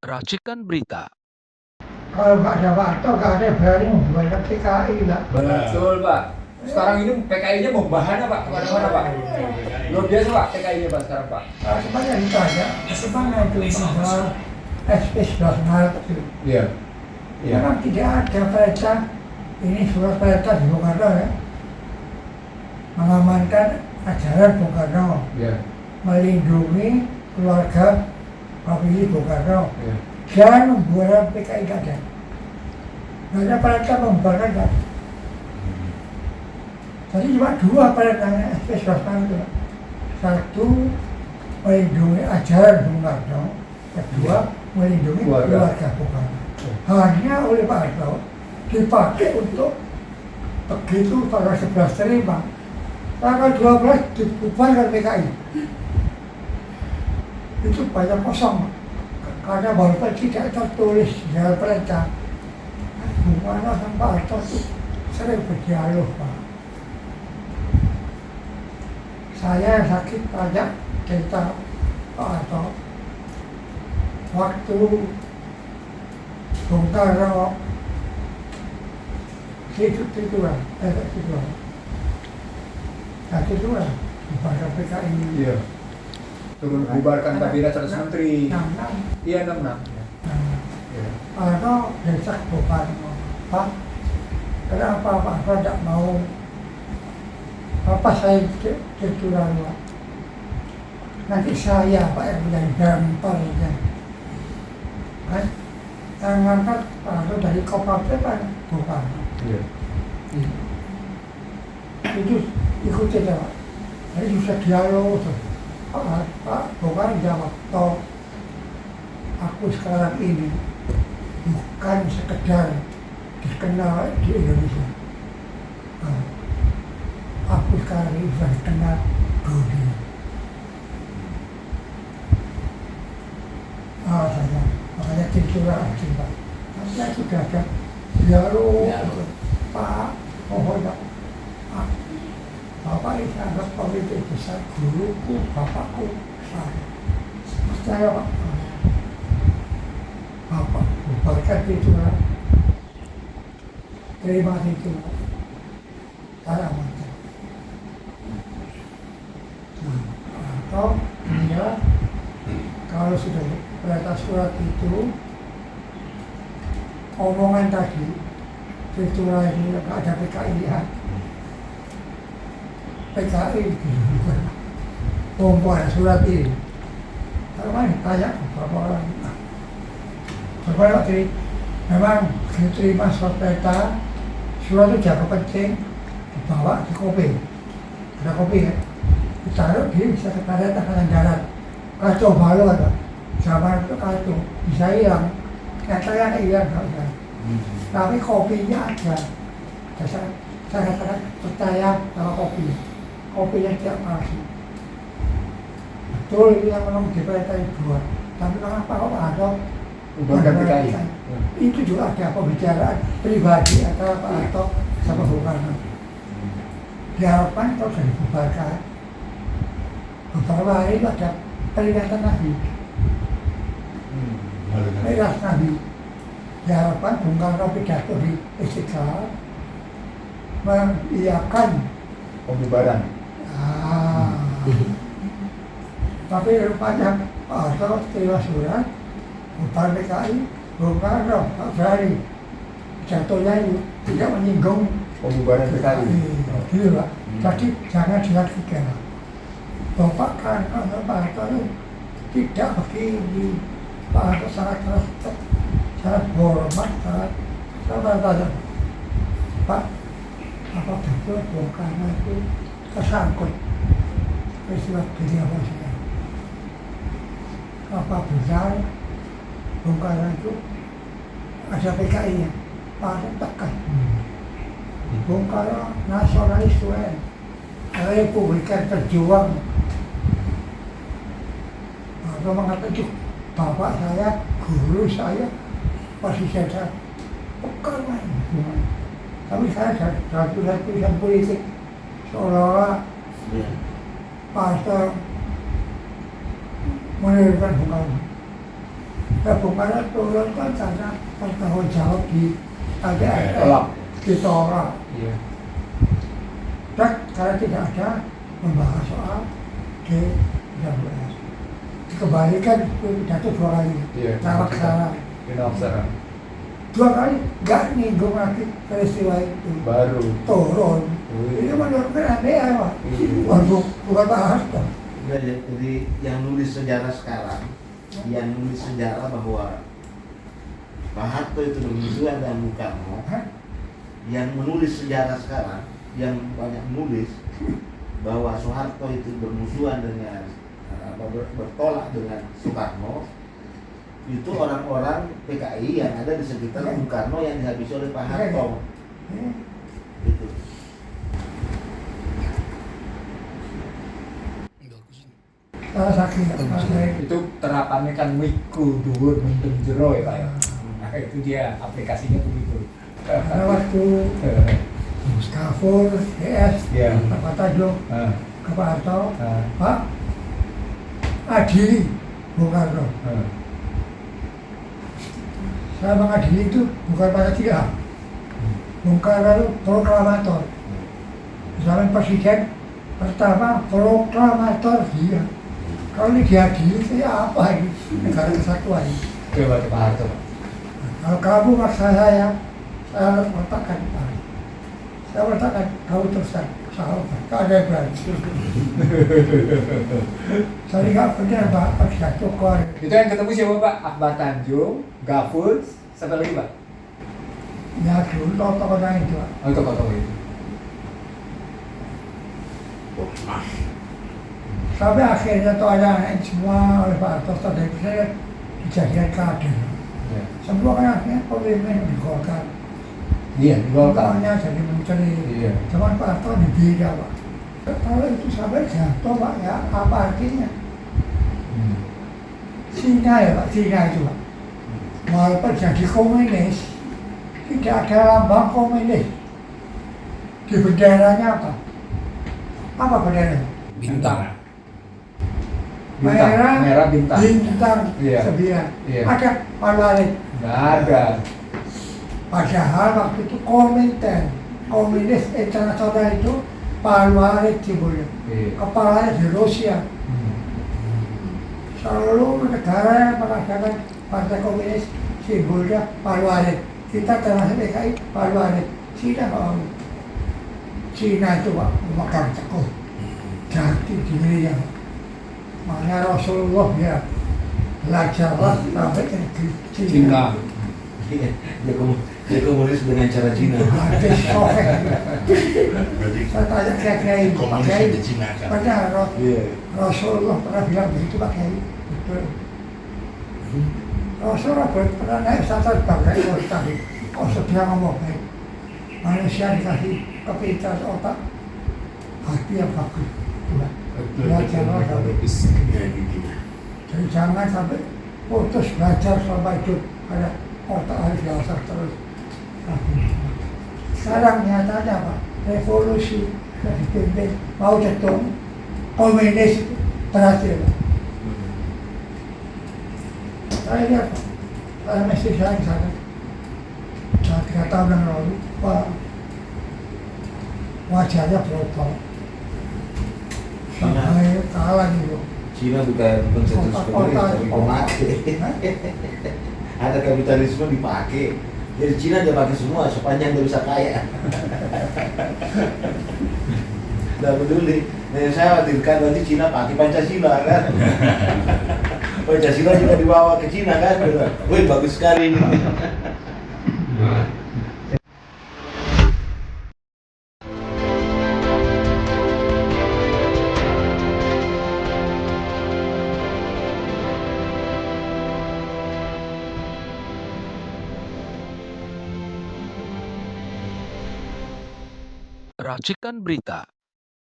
Racikan Berita. Kalau nggak ada waktu, nggak ada berani membuat PKI lah. Betul Pak. Sekarang ini PKI-nya membahana Pak, kemana-mana Pak. Luar biasa Pak PKI-nya Pak sekarang Pak. Sebenarnya ditanya, bagaimana itu soal SP19 itu? Iya. Memang tidak ada perintah, ini surat perintah di Bung Karno ya, mengamankan ajaran Bung Karno, Iya. melindungi keluarga famili Bung Karno. Iya. Jangan membuat PKI nggak ada. Nggak ada perintah membubarkan nggak ada. Jadi cuma dua perintahnya SP19 itu. Satu, melindungi ajaran Bung Karno. Kedua, melindungi keluarga Bung Karno. Hanya oleh Pak Harto dipakai untuk begitu tanggal 11 terima. Tanggal 12 dibubarkan PKI. Itu banyak kosong. Karena walaupun tidak tertulis dalam perintah, Bung Karno sama Pak Harto itu sering berdialog Pak. Saya sakit banyak cerita Pak Harto. Waktu Bung Karno titulan. Nah titulan bubarkan PKI. Iya. Turun bubarkan kabinet 100 menteri. 66. Iya 66. Iya. Karena desak Bung Karno, Pak, kenapa Pak Harto tidak mau apa saya titulan Pak? Nanti saya Pak yang menjadi gambarnya. Kan? Yang ngangkat Pak Harto dari Kopassus kan Bung Karno. Iya. Itu ikuti ya Pak. Jadi bisa dialog tuh. Pak Bung Karno jawab, toh aku sekarang ini bukan sekedar dikenal di Indonesia. Aku sekarang ini sudah dikenal dunia. Saya makanya titulan Pak. Saya sudah ada dialog. Pak, mohon Pak. Bapak ini anggap politik besar, guruku, bapakku, saya. Percaya Pak. Bapak, bubarkan titulan. Terima titulan. Saya amankan. Nah, atau dia kalau sudah perintah surat itu, omongan tadi, titulan ini ada PKI ya. PKI bukan perempuan surat ini. Kalau kan tanya beberapa orang, beberapa waktu memang diterima surat perintah, surat itu jaga penting, dibawa di kopi, ada kopi kan, ditaruh di sekretariat Angkatan Darat, kacau balau ada, zaman itu kacau, bisa hilang, nyatanya hilang nggak ada, tapi kopinya ada, saya katakan percaya sama kopi. Kopinya tiap hari. Betul ini yang memang diperintahkan dua. Tapi kenapa kok ada Bubarkan PKI. Itu juga ada pembicaraan pribadi antara Pak Harto sama Bung Karno. Diharapkan kalau sudah dibubarkan, beberapa hari itu ada peringatan Nabi. Peringatan Nabi. Diharapkan Bung Karno pidato di Istiqlal mengiyakan Pembubaran. Tapi rupanya Pak Harto terima surat bubar PKI, Bung Karno, Pak Ferry jatuhnya itu tidak menyinggung Pembubaran PKI. Gitu Pak. Jadi jangan dilakukan. Bapak Karno, Pak Harto itu tidak begini. Pak Harto sangat respect, sangat hormat, sangat tanya, Pak, apa betul Bung Karno itu tersangkut peristiwa dunia manusia? Apa benar Bung Karno itu ada PKI-nya? Pak Harto tekan. Bung Karno nasionalis UN, Republikan Perjuang. Harto mengatakan itu bapak saya, guru saya, presiden saya, bukan main. Tapi saya tulisan politik seolah-olah Pak Harto menurunkan Bung Karno. Bung Karno turun kan karena bertanggung jawab di ADRS, Tolak. ditolak. Iya. Dan karena tidak ada membahas soal DWS. Dikembalikan pidato 2 kali. Iya. Lawak salah. Pinoksara. 2 kali nggak nyinggung lagi peristiwa itu. Baru. Turun. Wih. Ini menurutkan aneh Pak. Iya. Bukan Pak Harto. Jadi yang nulis sejarah sekarang, yang nulis sejarah bahwa Pak Harto itu bermusuhan dengan Bung Karno, Hah? yang menulis sejarah sekarang, yang banyak menulis bahwa Soeharto itu bermusuhan dengan bertolak dengan Soekarno, itu orang-orang PKI yang ada di sekitar Bung Karno yang dihabisi oleh Pak Harto. Gitu. Salah sakit. Itu terapannya kan mikro dhuwur mendem jero ya Pak ya. Nah itu dia aplikasinya begitu. Karena waktu Muskafur, DS, Iya. Pak Tajung, Ah, ke Pak Harto, ah, Pak adili Bung Karno. ah. Saya mengadili itu bukan Pancasila. Bung Karno itu proklamator. Zaman presiden pertama proklamator dia. Kalau ini diadili saya apa ini? Negara kesatuan ini. Coba Pak Harto. Kalau kamu maksa saya letakkan Pak. Saya letakkan kamu teruskan sahabat. Kau ada yang berani. Saya nggak benar Pak, harus cokor. Itu yang ketemu siapa Pak? Akbar Tanjung, Gafur, siapa lagi Pak? Ya dulu tokoh itu Pak. Oh itu tokoh itu. Sampai akhirnya tuh ada anak semua oleh Pak Harto dari saya kejadian kader. Ya. Semua kan akhirnya pemimpin di Golkar. Iya, di Golkar. Semuanya jadi menteri. Iya. Cuman Pak Harto dibida Pak. Kalau itu sampai jatuh Pak ya apa artinya? Cina ya Pak, Cina itu Pak. Walaupun jadi komunis, tidak ada lambang komunis. Di benderanya apa? Apa benderanya? Bintang. Merah, Merah bintang. bintang Iya. 9. Iya. Ada Pahlawan. Nggak ada. Padahal waktu itu Komintern, Komunis Internasional itu Pahlawan dimulai. Iya. Kepalanya di Rusia. Seluruh negara yang mengadakan Partai Komunis simbolnya Pahlawan. Kita termasuk PKI Pahlawan. Cina kalau Cina itu Pak memegang teguh jati dirinya. Makanya Rasulullah ya belajarlah sampai ke negeri Cina. Cina. Dia komunis dengan cara Cina. Habis Soviet. Berarti Saya tanya Kiai, Pak komunis Kiai, di Cina kan? benar Iya. Rasulullah pernah bilang begitu Pak Kiai. Betul. Rasulullah pernah naik status bangkai tadi. Kok sedia ngomong baik. Manusia dikasih kepintaran otak, hati yang bagus. Tuhan. Belajarlah sampai. Ya gitu. Jadi jangan sampai putus belajar selama hidup. Ada otak harus diasah terus. Sekarang nyatanya apa? Revolusi yang dipimpin Mao Zedong, komunis berhasil. Saya lihat, saya mesti saya ke sana. 3 tahun yang lalu, Pak, wajahnya berubah. Sampai kalah gitu. Cina bukan cetus komunis, tapi pemakai. Ada kapitalisme dipakai. Jadi Cina dia pakai semua sepanjang dia bisa kaya. Tidak peduli. Nah, saya khawatirkan nanti Cina pakai Pancasila kan. Pancasila juga dibawa ke Cina kan. Wih bagus sekali ini. Racikan Berita